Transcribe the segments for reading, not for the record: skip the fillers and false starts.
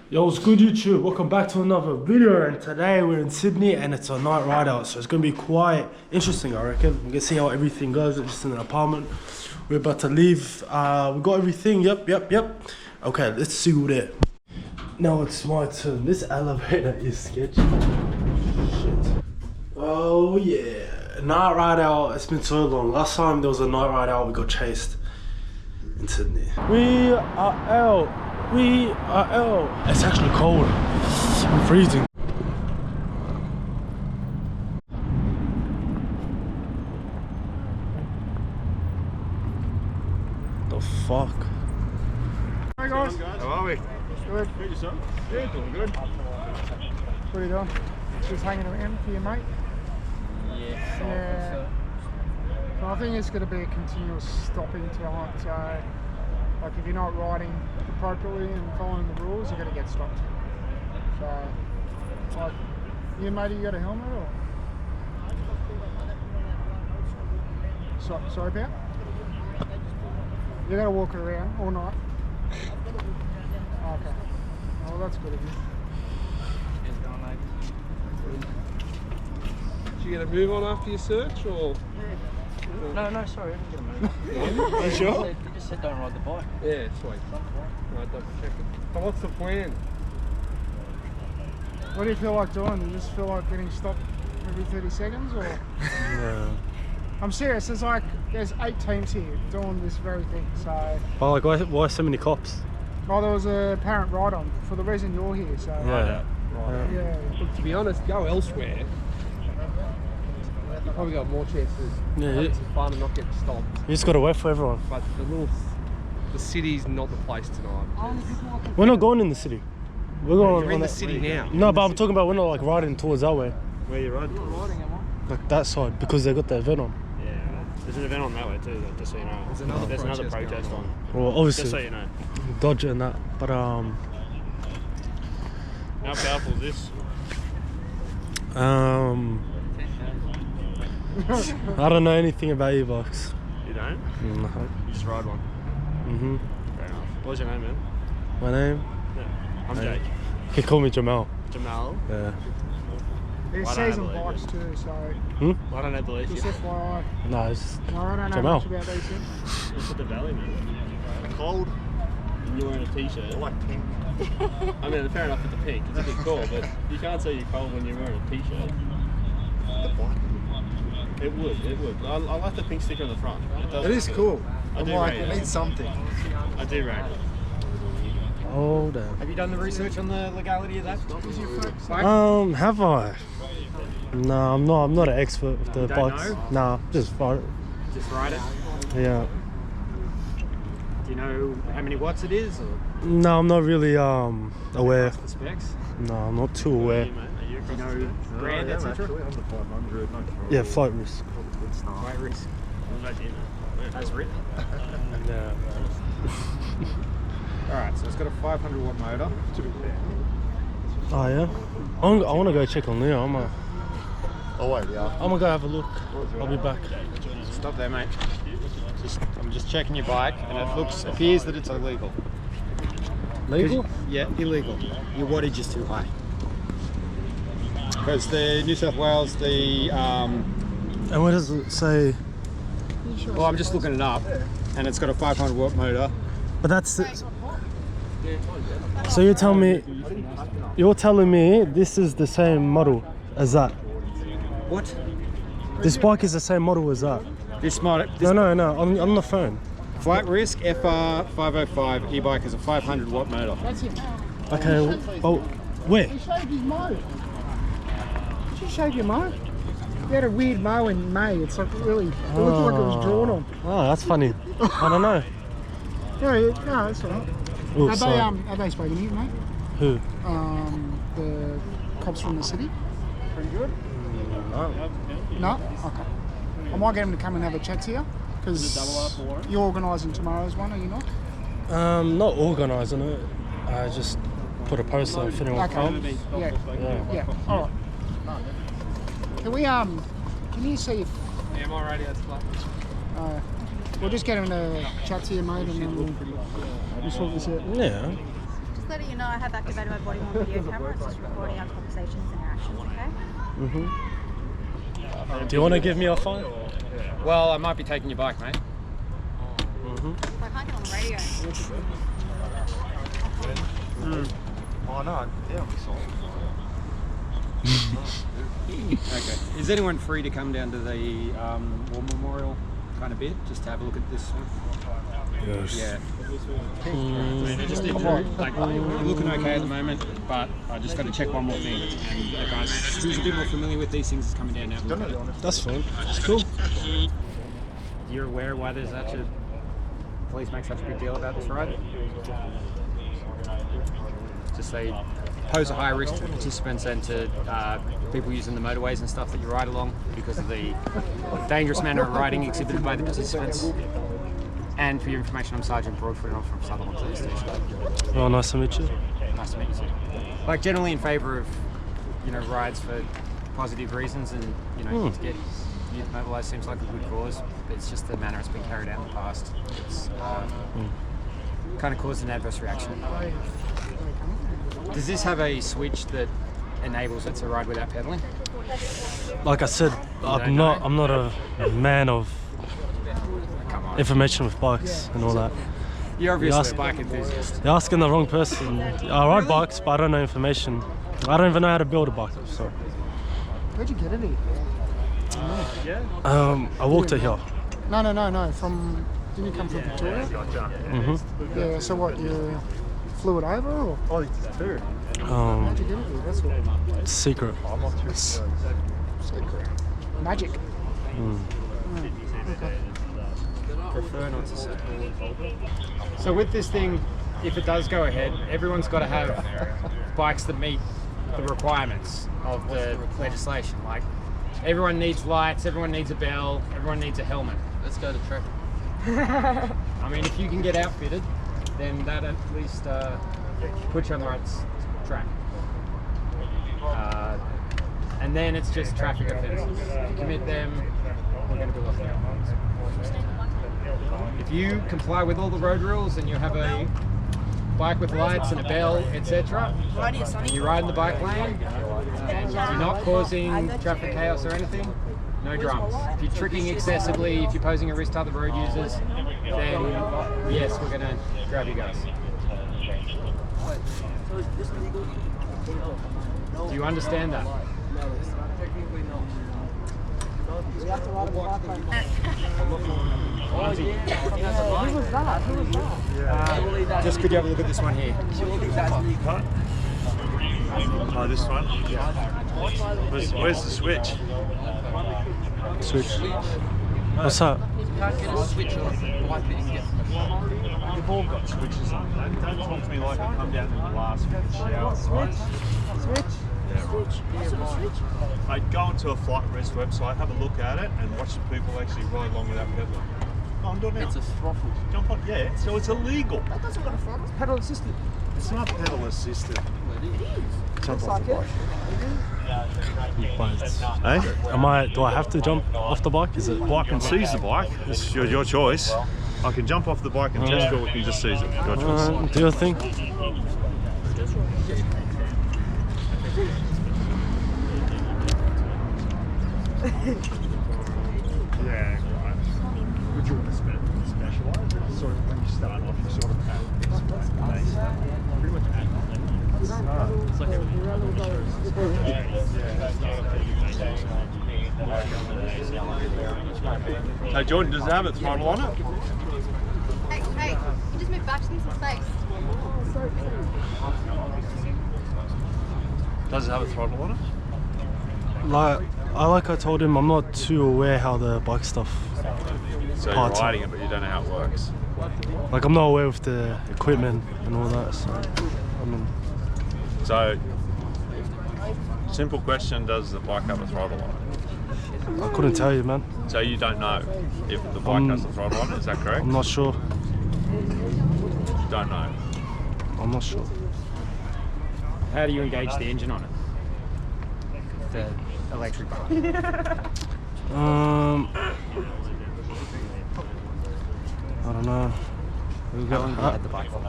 Yo, what's good YouTube? Welcome back to another video, and today we're in Sydney and it's a night ride out, so it's gonna be quite interesting, I reckon. We're gonna see how everything goes. It's just in an apartment. We're about to leave. We got everything. Yep. Okay, let's see who there. Now it's my turn. This elevator is sketchy. Shit. Oh yeah, night ride out. It's been so long. Last time there was a night ride out, we got chased in Sydney. We are out. We are out. It's actually cold. I'm freezing. The fuck? Hi guys. How are we? Good. Good yourself? Yeah, doing good. What are you doing? Just hanging around for your mate? Yeah. So I think it's going to be a continuous stopping tonight. So, like, if you're not riding appropriately and following the rules, you're going to get stopped. So, like, you mate, you got a helmet or? Sorry, pal? You're going to walk around all night? Okay. Well, that's good of you. Did you get a move on after your search, or? No, sorry, I didn't get a move. Are you sure? You just said don't ride the bike. Yeah, sweet. Right, double check it. So what's the plan? What do you feel like doing? Do you just feel like getting stopped every 30 seconds, or? Yeah. I'm serious. There's 8 teams here doing this very thing. So. Oh, like why so many cops? Well, there was a apparent ride-on for the reason you're here. So. Yeah. Yeah. Look, to be honest, go elsewhere. You probably got more chances of having some fun and not getting stopped. You just gotta wait for everyone. But the city's not the place tonight. We're not going in the city. We're going You're in the city now. No, but I'm talking about we're not like riding towards our way. Where you riding? Like that side, because they got the event on. Yeah, there's an event on that way too, just so you know. There's another protest on. Well, obviously, Just so you know. Dodge it and that, but How powerful is this? I don't know anything about e-bikes. You don't? No. You just ride one. Fair enough. What's your name, man? My name? Yeah. I'm Jake. You can call me Jamal. Jamal. Yeah. There's Why don't I season believe bikes too, so Why don't I believe you? just FYI. No, it's just No, I don't know Jamal. much about these things. It's at the valley, man. Cold. And you're wearing a t-shirt. I like pink. I mean, fair enough with the pink. It's a bit cool, but you can't say you're cold when you're wearing a t-shirt. It would. I like the pink sticker on the front. It is cool. I do like, rate it it. means something. I do rate it. oh damn. Have you done the research on the legality of that? Have I? No, I'm not an expert with the don't bikes. know? Nah, just ride it. Just ride it. Yeah. Do you know how many watts it is? Or No, I'm not really aware. the specs? No, I'm not too aware. Are you Do you know brand, etc.? Yeah, flight risk. Weight risk. What about you, man? As written. Yeah. Alright, so it's got a 500 watt motor. Oh yeah. I want to go check on Leo. I'm gonna go have a look. I'll be back. Stop there, mate. I'm just checking your bike, and it appears that it's illegal. Legal? Yeah, illegal. Your wattage is too high. Because the New South Wales, And what does it say? well, I'm just looking it up, and it's got a 500 watt motor. But that's it. So you're telling me this is the same model as that? What? This bike is the same model as that? This motor, No, on the phone. Flight Risk FR505 e-bike is a 500 watt motor. That's it. Okay, oh, where? He shaved his mow. Did you shave your mow? You had a weird mow in May. It's like really, it looked like it was drawn on. Oh, that's funny. I don't know. No, that's all right. Oh, Have they spoken to you, mate? Who? The cops from the city? Pretty good? No? Okay. I might get them to come and have a chat to you, because you're organising tomorrow's one, are you not? Not organising it. I just put a poster on if anyone comes. Yeah, alright. Can we, can you see if... Yeah, my radio's flat. we'll just get him to chat to you, mate, and then we'll sort this out. Yeah. letting you know I have activated my body worn video camera. It's just recording our conversations and our actions, okay? Do you want to give me a phone? Well, I might be taking your bike, mate. If I can't get on the radio. Oh no, yeah, I'll be sorry. Okay. Is anyone free to come down to the War Memorial kind of bit, just to have a look at this one? Yes. Yeah. I mean, I just need to, like, we're looking okay at the moment, but I just got to check one more thing. And the guy who's a bit more familiar with these things is coming down now. That's fine. It's cool. You're aware why there's such a police make such a big deal about this ride? Just they pose a high risk to participants and to people using the motorways and stuff that you ride along because of the dangerous manner of riding exhibited by the participants. And for your information, I'm Sergeant Broadfoot and I'm from Sutherland Police Station. Oh, nice to meet you. Nice to meet you too. Like, generally in favour of, rides for positive reasons and, to get youth mobilised seems like a good cause. But it's just the manner it's been carried out in the past. It's kind of caused an adverse reaction. Does this have a switch that enables it to ride without pedalling? Like I said, I'm not a man of information with bikes and all that. You're obviously a bike enthusiast. You're asking the wrong person. I ride bikes, but I don't know information. I don't even know how to build a bike. So. Where'd you get it here? I walked it here. No. Didn't you come from Victoria? Yeah. So what? You flew it over, or? Oh, it's two. How'd you get it here? That's what. Secret. I'm not too sure. Secret. Magic. Okay. Prefer not to say. So with this thing, if it does go ahead, everyone's got to have bikes that meet the requirements of the legislation. Like, everyone needs lights, everyone needs a bell, everyone needs a helmet. Let's go to track. I mean, if you can get outfitted, then that at least puts you on the right track. And then it's just traffic offences. If you commit them, we're going to be looking at. If you comply with all the road rules and you have a bike with lights and a bell, etc., and you ride in the bike lane and you're not causing traffic chaos or anything, no drums. If you're tricking excessively, if you're posing a risk to other road users, then yes, we're going to grab you guys. Do you understand that? We have to ride a bike lane. Who was that? Just could you have a look at this one here? Oh, this one? Where's the switch? Switch. What's that? Can't get a switch on the bike that you can get. You've all got switches on. Don't talk to me like I come down in the last shower. Switch? Yeah, right. Mate, go onto a flight risk website, have a look at it, and watch the people actually ride along without pedaling. Oh, I'm doing it now. It's a throttle. Jump on, yeah, so it's illegal. That doesn't got a throttle. It's pedal assisted. It's not pedal assisted. Jump Looks off like the it. bike. Hey? Do I have to jump off the bike? Is it? Well, I can seize the bike. It's your choice. I can jump off the bike and test, or we can just seize it. Your choice. Do your thing. Yeah, right. Would you want to specialise? Sort of when you start off, you sort of have pretty much add it's like everything. Hey Jordan, does it have a throttle on it? Hey, you just move back to some space. Does it have a throttle on it? Like I told him, I'm not too aware how the bike stuff. So you're parts riding it, but you don't know how it works. Like, I'm not aware of the equipment and all that. So, I mean, So, simple question: does the bike have a throttle on it? I couldn't tell you, man. So you don't know if the bike has a throttle on it. Is that correct? I'm not sure. You don't know. I'm not sure. How do you engage the engine on it? The electric bike. I don't know. How long have you had the bike for?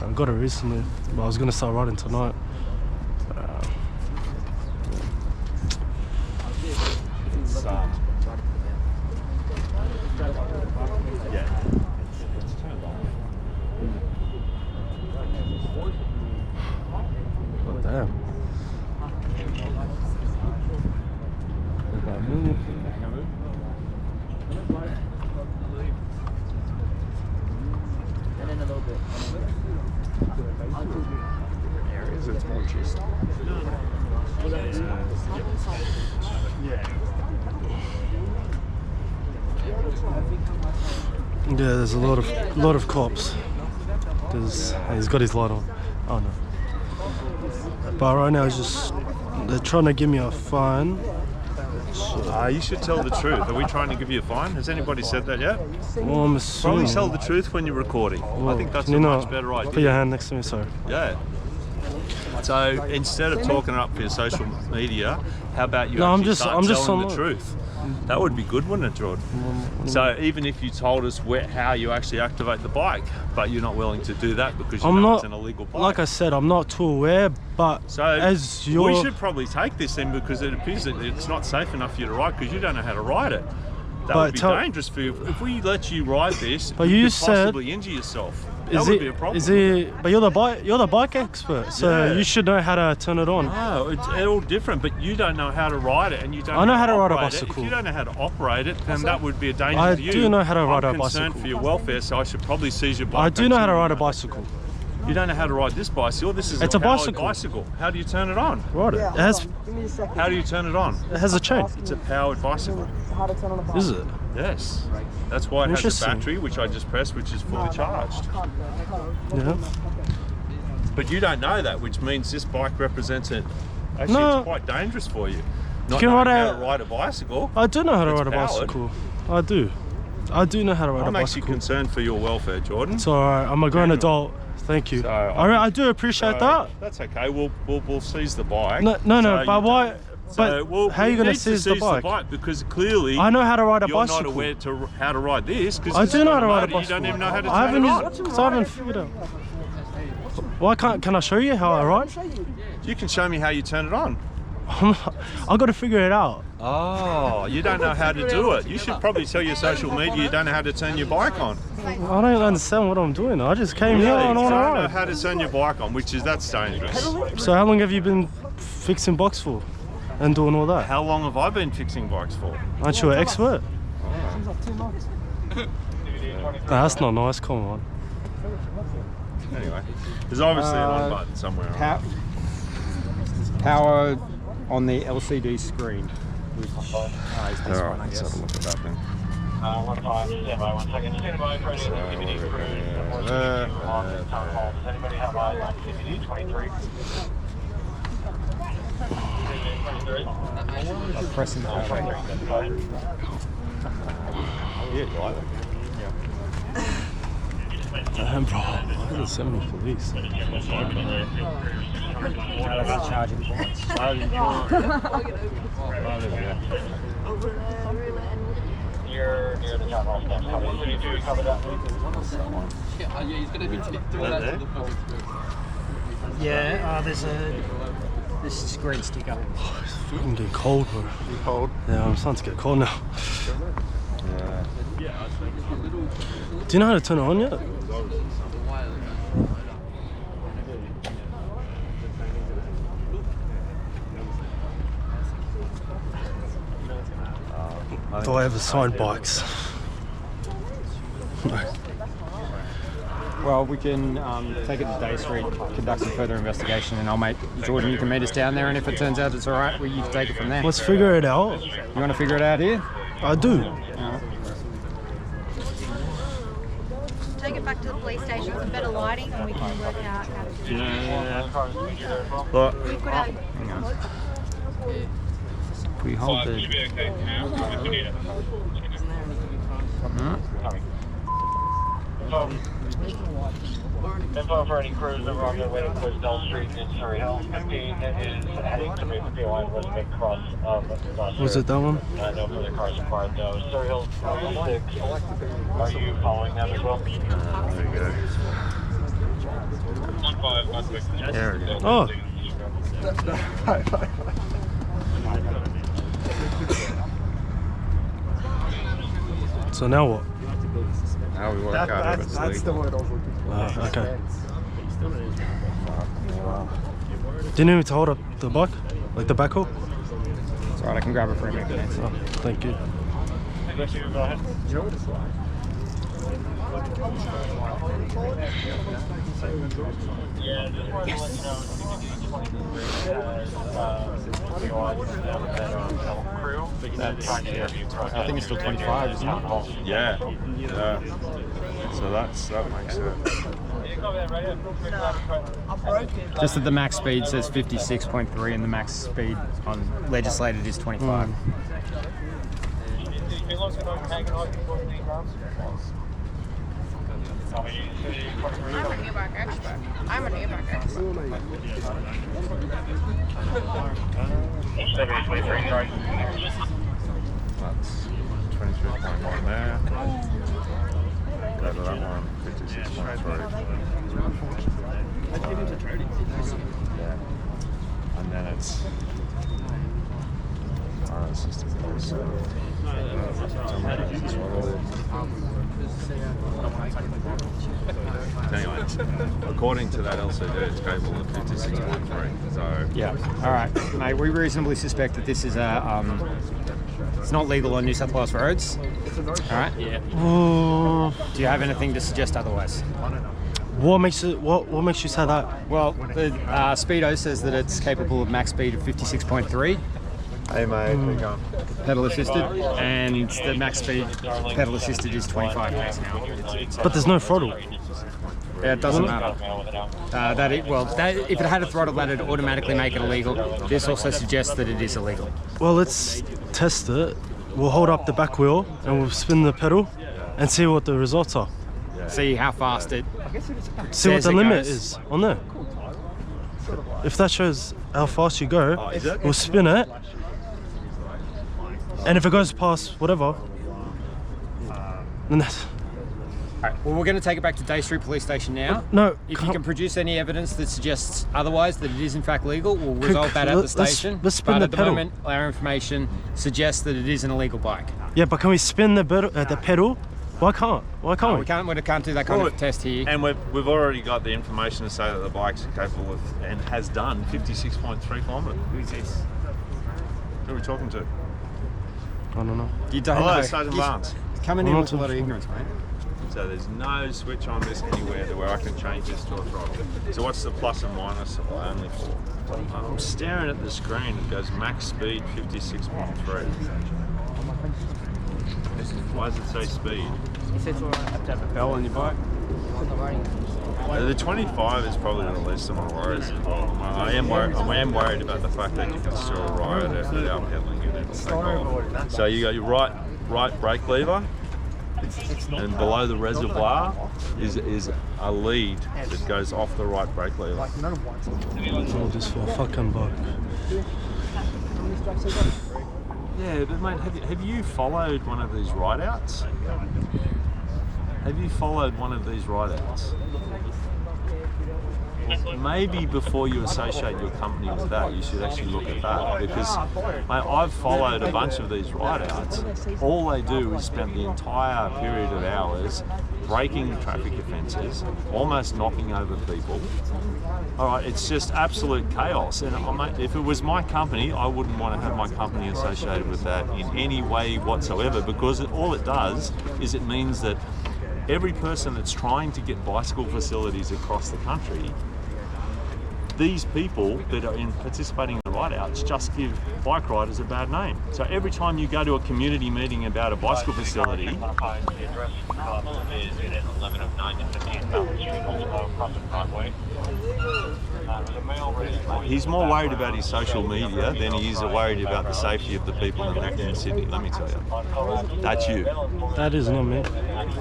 I got it recently, but I was gonna start riding tonight. It's, yeah. It's turned on. Oh, damn. Areas it's more just. Yeah, there's a lot of cops. He's got his light on. Oh no. But right now they're trying to give me a fine. You should tell the truth. Are we trying to give you a fine? Has anybody said that yet? Well, I'm assuming. Probably tell the truth when you're recording. Well, I think that's can a you much not better idea. Put your hand next to me, sorry. Yeah. So instead of talking it up for your social media, how about you I'm actually just start telling on the truth? That would be good, wouldn't it, Jordan? So even if you told us how you actually activate the bike, but you're not willing to do that because you know it's an illegal bike. Like I said, I'm not too aware, but so we should probably take this then, because it appears that it's not safe enough for you to ride because you don't know how to ride it. That would be dangerous for you. If we let you ride this, but you you could said, possibly injure yourself. That would be a problem. But you're the bike expert, so you should know how to turn it on. No, it's all different, but you don't know how to ride it, and you don't. I know how to ride a operate it. bicycle. If you don't know how to operate it, then that would be a danger I to you. do know how to ride a I'm concerned bicycle. for your welfare, so I should probably seize your bike. I do know how to ride a bicycle. You don't know how to ride this bicycle. This is It's a a powered bicycle. How do you turn it on? Ride it. How do you turn it on? It has a chain. It's a powered bicycle. Is it? Yes. That's why it has a Interesting. battery, which I just pressed, which is fully charged. Yeah. But you don't know that, which means this bike represents it. Actually, No. it's quite dangerous for you. Not can knowing ride how a- to ride a bicycle. I do know how to It's ride a powered. bicycle. I do. I do know how to ride I'm a actually bicycle. concerned for your welfare, Jordan. It's alright. I'm a grown adult. Thank you. So, I do appreciate that. That's okay. We'll seize the bike. No. So But you- why? So, But how are you going to seize the bike? Because clearly I know how to ride a you're bicycle. not aware to how to ride this. I do know how to ride a You bicycle. don't even know how to I turn haven't it on. so I haven't figured out. Why can't? Can I show you how I ride? You can show me how you turn it on. I got to figure it out. Oh, you don't know how to do it. You should probably tell your social media you don't know how to turn your bike on. I don't understand what I'm doing. I just came here and I you want to don't know ride. how to turn your bike on, that's dangerous. So how long have you been fixing bikes for and doing all that? How long have I been fixing bikes for? Aren't you an expert? Nah, that's not nice. Come on. Anyway, there's obviously an on button somewhere. Power on the LCD screen. Which is this All right, one, I let's guess. have a look at that then. 1-5, stand by 1 second. Stand by for any CBD crews. Town hall. Does anybody have eyes on CBD 23? I'm pressing the button. Yeah, you like that. Damn, bro. Why did they send me police? Charging points. You're near the town hall steps. Cover 32, cover that. Yeah, there's this screen sticker. It's fucking getting cold, bro. You cold? Yeah, I'm starting to get cold now. Do you know how to turn it on yet? Do I ever sign bikes? Well, we can take it to Day Street, conduct some further investigation, and I'll make Jordan. You can meet us down there, and if it turns out it's all right, you can take it from there. Let's figure it out. You want to figure it out here? I do. Take it back to the police station with better lighting and we can work out how to do it. Look, We could have If we hold the... Info for any crews that were on their way to Quisdell Street in Surrey Hills. 15 is heading to Mississippi Line with a big cross of Was it that one? no further cars required though. Surrey Hills 6. Are you following them as well? there you go. There it is. Oh. So now what? Now we work out if it's That's the legal. word I was looking for. Okay. Didn't even hold up the bike? Like the backhoe? It's alright, I can grab it for a minute. Oh, thank you. I think it's still 25, isn't it? Yeah. So that makes sense. Just that the max speed says 56.3 and the max speed on legislated is 25. I'm an e-bike expert. I'm an e-bike expert. That's 23.1 there. Go to that one, 56.3. Yeah. And then it's system. Anyway, according to that LCD, it's capable of 56.3. So Yeah. All right, mate. We reasonably suspect that this is it's not legal on New South Wales roads. All right. Yeah. Do you have anything to suggest otherwise? What makes you say that? Well, the Speedo says that it's capable of max speed of 56.3. hey mate, how you going? Pedal assisted, and the max speed pedal assisted is 25 k's an hour. But there's no throttle. Yeah, it doesn't matter. If it had a throttle, that'd automatically make it illegal. This also suggests that it is illegal. Well, let's test it. We'll hold up the back wheel and we'll spin the pedal and see what the results are. See how fast it. See what says the it limit goes. is on there. If that shows how fast you go, we'll spin it. And if it goes past whatever, then that's... All right, well, we're going to take it back to Day Street Police Station now. No, If you can produce any evidence that suggests otherwise, that it is in fact legal, we'll resolve that at the station. let's spin but the at the pedal. moment, our information suggests that it is an illegal bike. Yeah, but can we spin the pedal? Why can't we? We can't do that kind of test here. And we've already got the information to say that the bike's capable of and has done 56.3 kilometres. Who's this? Who are we talking to? I don't know. You don't Hello, know. Sergeant Barnes. Coming in with a lot of ignorance, mate. So there's no switch on this anywhere where I can change this to a throttle. So what's the plus and minus only for? I'm staring at the screen. It goes max speed 56.3. Why does it say speed? He said you have to have a bell on your bike. The 25 is probably the least of my worries. I am worried about the fact that you can still ride it without pedaling it. It'll take off. So you got your right brake lever, and below the reservoir is a lead that goes off the right brake lever. All this for a fucking bike. Yeah, but mate, have you followed one of these ride-outs? Have you followed one of these ride-outs? Maybe before you associate your company with that, you should actually look at that, because mate, I've followed a bunch of these ride-outs. All they do is spend the entire period of hours breaking traffic offences, almost knocking over people. All right, it's just absolute chaos. And mate, if it was my company, I wouldn't want to have my company associated with that in any way whatsoever, because all it does is it means that every person that's trying to get bicycle facilities across the country, these people that are participating in the ride-outs just give bike riders a bad name. So every time you go to a community meeting about a bicycle facility, he's more worried about his social media than he is worried about the safety of the people in Sydney, let me tell you. That's you. That is not me.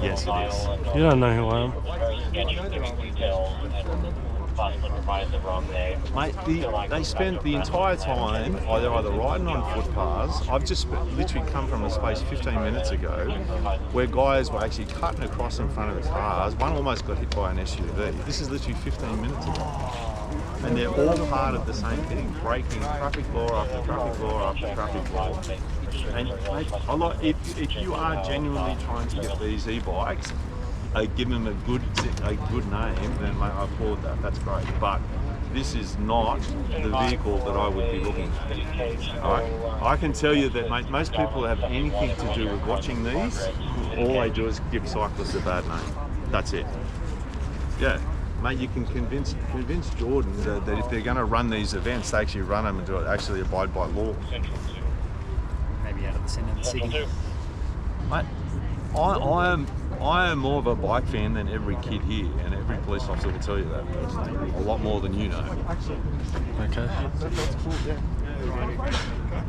Yes, it is. You don't know who I am. Mate, they spend the entire time either riding on footpaths. I've just literally come from a space 15 minutes ago where guys were actually cutting across in front of the cars. One almost got hit by an SUV. This is literally 15 minutes ago. And they're all part of the same thing, breaking traffic law after traffic law after traffic law. And mate, if you are genuinely trying to get these e-bikes, give them a good name, then mate, I applaud that. That's great. But this is not the vehicle that I would be looking at. All right? I can tell you that, mate, most people that have anything to do with watching these, all they do is give cyclists a bad name. That's it. Yeah. Mate, you can convince Jordan that if they're going to run these events, they actually run them and do it, actually abide by law. Maybe out of the centre of the city. Mate, I am more of a bike fan than every kid here, and every police officer will tell you that. A lot more than you know. Okay.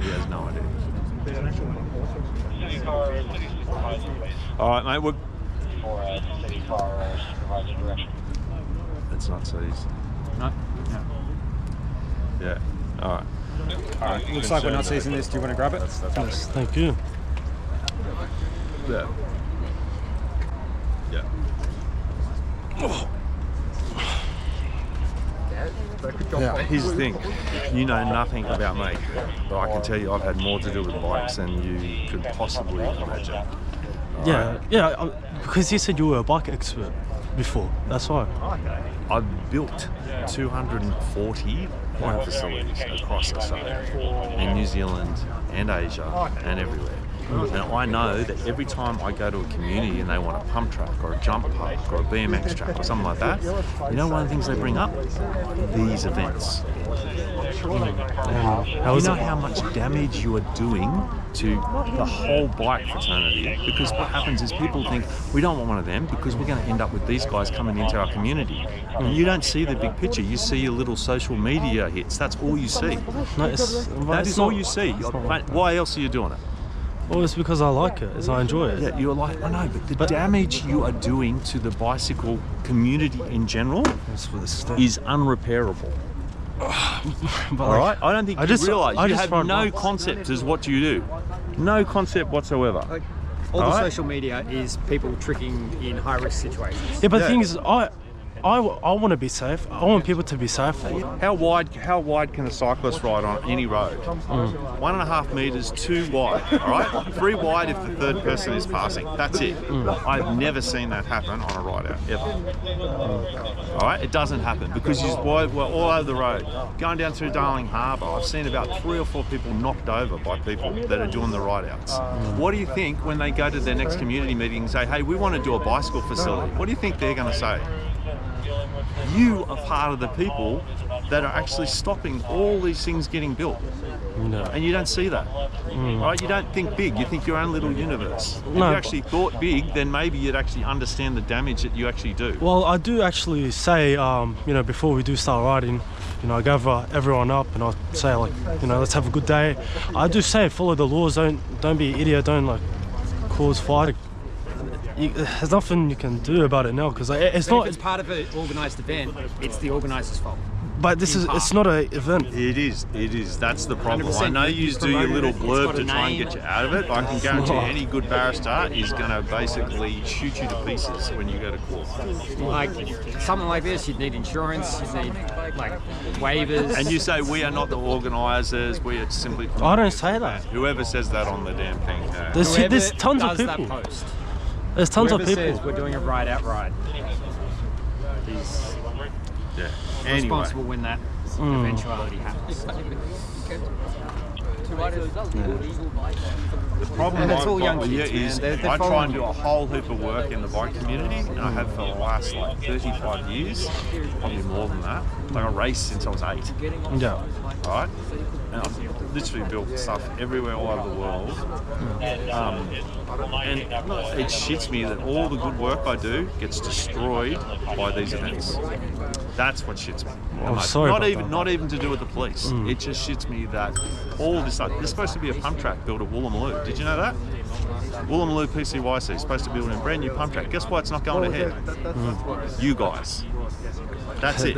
He has no idea. All right, mate. It's not seized. No. Yeah. All right. All right. Looks like we're not seizing this. Do you want to grab it? Yes, thank you. Yeah. Yeah. Yeah, here's the thing. You know nothing about me, but I can tell you I've had more to do with bikes than you could possibly imagine. Yeah, because you said you were a bike expert before, that's why. I've built 240 bike facilities across Australia, in New Zealand and Asia and everywhere. And I know that every time I go to a community and they want a pump track or a jump park or a BMX track or something like that, you know one of the things they bring up? These events. You know how much damage you are doing to the whole bike fraternity, because what happens is people think we don't want one of them because we're going to end up with these guys coming into our community. And you don't see the big picture, you see your little social media hits. That's all you see. That is all you see. Why else are you doing it? Well, it's because I like it, I enjoy it. Yeah, you're like, I know, but the damage you are doing to the bicycle community in general is unrepairable. All right? I don't think you realise. You have no concept as what you do. No concept whatsoever. All the social media is people tricking in high-risk situations. Yeah, but the thing is, I want to be safe. I want people to be safe. How wide can a cyclist ride on any road? 1.5 metres, 2 wide, all right? 3 wide if the third person is passing. That's it. I've never seen that happen on a ride out, ever. All right? It doesn't happen because we're all over the road. Going down through Darling Harbour, I've seen about 3 or 4 people knocked over by people that are doing the ride outs. What do you think when they go to their next community meeting and say, hey, we want to do a bicycle facility? What do you think they're going to say? You are part of the people that are actually stopping all these things getting built. No. And you don't see that. Right? You don't think big, you think your own little universe. If you No, actually thought big, then maybe you'd actually understand the damage that you actually do. Well, I do actually say, before we do start riding, I gather everyone up and I say, let's have a good day. I do say follow the laws, don't be an idiot, don't cause fight. There's nothing you can do about it now because it's But not. if it's part of an organised event, it's the organiser's fault. But it's not an event. It is. That's the problem. 100%. I know you do your little It's blurb got a to try and name. get you out of it, but I can guarantee any good barrister is going to basically shoot you to pieces when you go to court. Like something like this, you'd need insurance, you'd need waivers. And you say we are not the organisers, we are simply... I don't say that. Whoever says that on the damn thing. There's tons of people. That post. There's tons of Whoever people. says we're doing a ride-out ride is responsible when that eventuality happens. The problem And it's I've all got young with you kids, man. is They're I try following and do a whole heap of work in the bike community, and I have for the last 35 years, probably more than that. I raced since I was 8. Yeah. Right? And I've literally built stuff everywhere all over the world. And it shits me that all the good work I do gets destroyed by these events. That's what shits me. Oh, Most. sorry Not about even that. not even to do with the police. It just shits me that all this stuff. There's supposed to be a pump track built at Woolloomooloo. Did you know that? Woolloomooloo PCYC is supposed to build a brand new pump track. Guess what? It's not going ahead. You guys. That's it.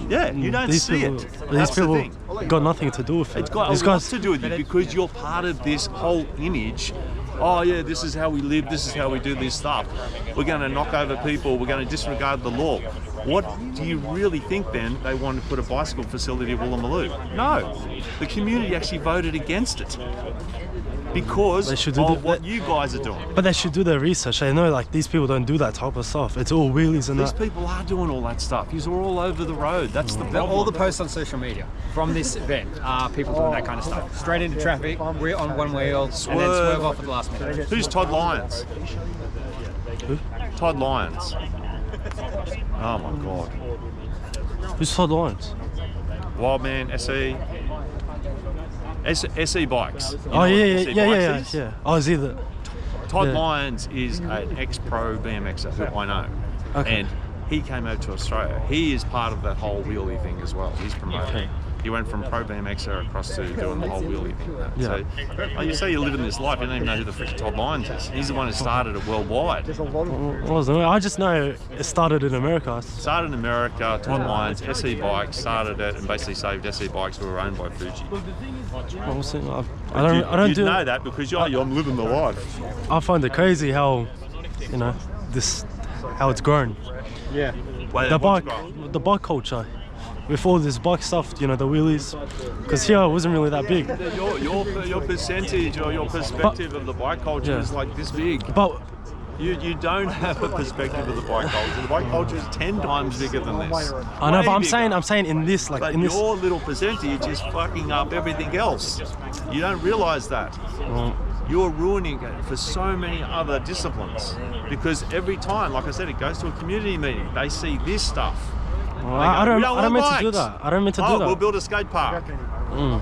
Yeah, you don't these see people, it. These That's the people thing. got nothing to do with it. It's got These a lot guys, to do with you because you're part of this whole image. Oh yeah, this is how we live, this is how we do this stuff. We're going to knock over people, we're going to disregard the law. What do you really think then they want to put a bicycle facility at Woolloomooloo? No, the community actually voted against it because They should do of the- what you guys are doing. but they should do their research. They know like these people don't do that type of stuff. It's all wheelies and These that. people are doing all that stuff. You're all over the road. That's the problem. All the posts on social media from this event are people doing that kind of stuff. Straight into traffic, we're on one wheel, and then swerve off at the last minute. Who's Todd Lyons? Who? Todd Lyons. Oh my God. Who's Todd Lyons? Wildman, SE bikes. You Oh know yeah, what SE yeah. bikes is? Oh, is he the? Todd Yeah. Lyons is an ex-pro BMXer who I know, Okay. and he came over to Australia. He is part of that whole wheelie thing as well. He's promoting. Okay. He went from pro BMXer across to doing the whole wheelie thing. Yeah. So, like you say, you're living this life. You don't even know who the frick Todd Lyons is. He's the one who started it worldwide. I just know it started in America. Started in America. Todd Lyons, SE Bikes, started it and basically saved SE Bikes who were owned by Fuji. I don't you do. know that because I'm living the life. I find it crazy how, how it's grown. Yeah. Wait, The what's bike, wrong? the bike culture, with all this bike stuff, the wheelies, because here it wasn't really that big. Your percentage or your perspective of the bike culture Yeah. is like this big. But You don't have a perspective of the bike culture. The bike culture is 10 times bigger than this. I know, Way but I'm bigger. saying in this, like But in this. your little percentage is fucking up everything else. You don't realise that. You're ruining it for so many other disciplines. Because every time, like I said, it goes to a community meeting. They see this stuff. I They go, don't. "We I don't mean want to do bikes." that. I don't mean to do Oh, that. we'll build a skate park. Mm.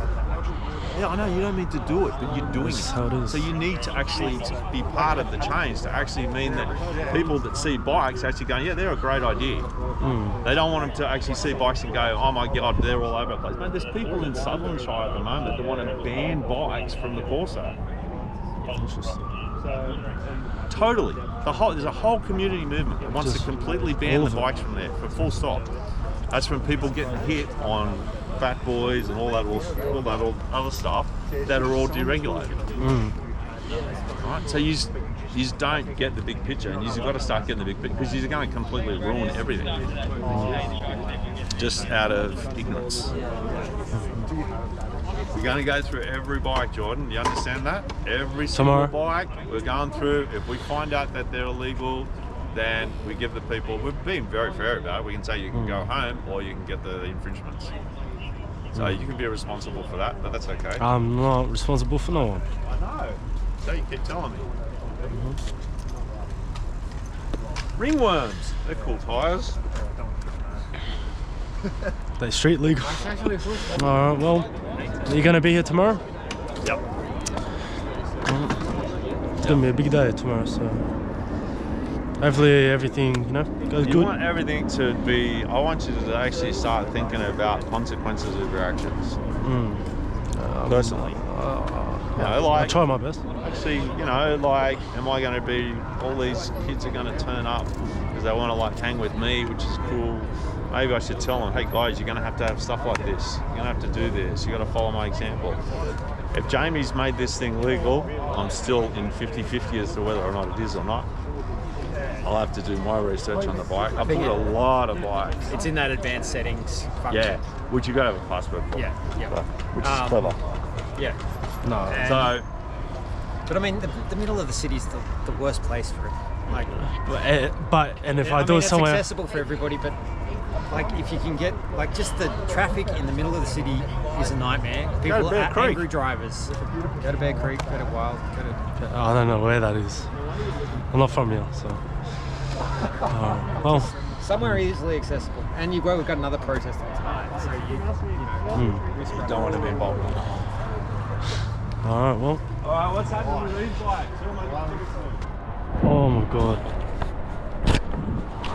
Yeah, I know you don't mean to do it, but you're doing That's it. how it is. So you need to actually be part of the change to actually mean that people that see bikes actually going, yeah, they're a great idea. They don't want them to actually see bikes and go, oh my God, they're all over the place. Man, there's people in Sutherland Shire at the moment that want to ban bikes from the Corso. Totally. There's a whole community movement that wants to completely ban the bikes from there, for full stop. That's from people getting hit on fat boys and all that other stuff that are all deregulated. Right? So you just don't get the big picture, and you've got to start getting the big picture because you're going to completely ruin everything just out of ignorance. We're going to go through every bike, Jordan. You understand that? Every single bike we're going through. If we find out that they're illegal, then we give the people. We've been very fair about it. We can say you can go home or you can get the infringements. So you can be responsible for that, but that's okay. I'm not responsible for no one. I know. So you keep telling me. Ringworms. They're cool tyres. They street legal. All right. Well, are you gonna be here tomorrow? Yep. It's gonna be a big day tomorrow, so hopefully everything goes You good. want everything to be. I want you to actually start thinking about consequences of your actions. Personally. I try my best. Actually, am I going to be? All these kids are going to turn up because they want to hang with me, which is cool. Maybe I should tell them, hey guys, you're going to have stuff like this. You're going to have to do this. You got to follow my example. If Jamie's made this thing legal, I'm still in 50-50 as to whether or not it is or not. I'll have to do my research on the bike. I've bought a lot of bikes. It's in that advanced settings function. Yeah, which you got to have a password for. Yeah. Which is clever. Yeah. No. So, but I mean, the middle of the city is the worst place for it. Like, and if I do mean, it somewhere, it's accessible for everybody, but if you can get just the traffic in the middle of the city is a nightmare. People are angry drivers. Go to Bear Creek, go to Wild, I don't know where that is. I'm not from here, so. Well, somewhere easily accessible. And we've got another protest on tonight, so you don't want to be involved in it. All right, well. All right, what's happening with these bikes? Oh my God.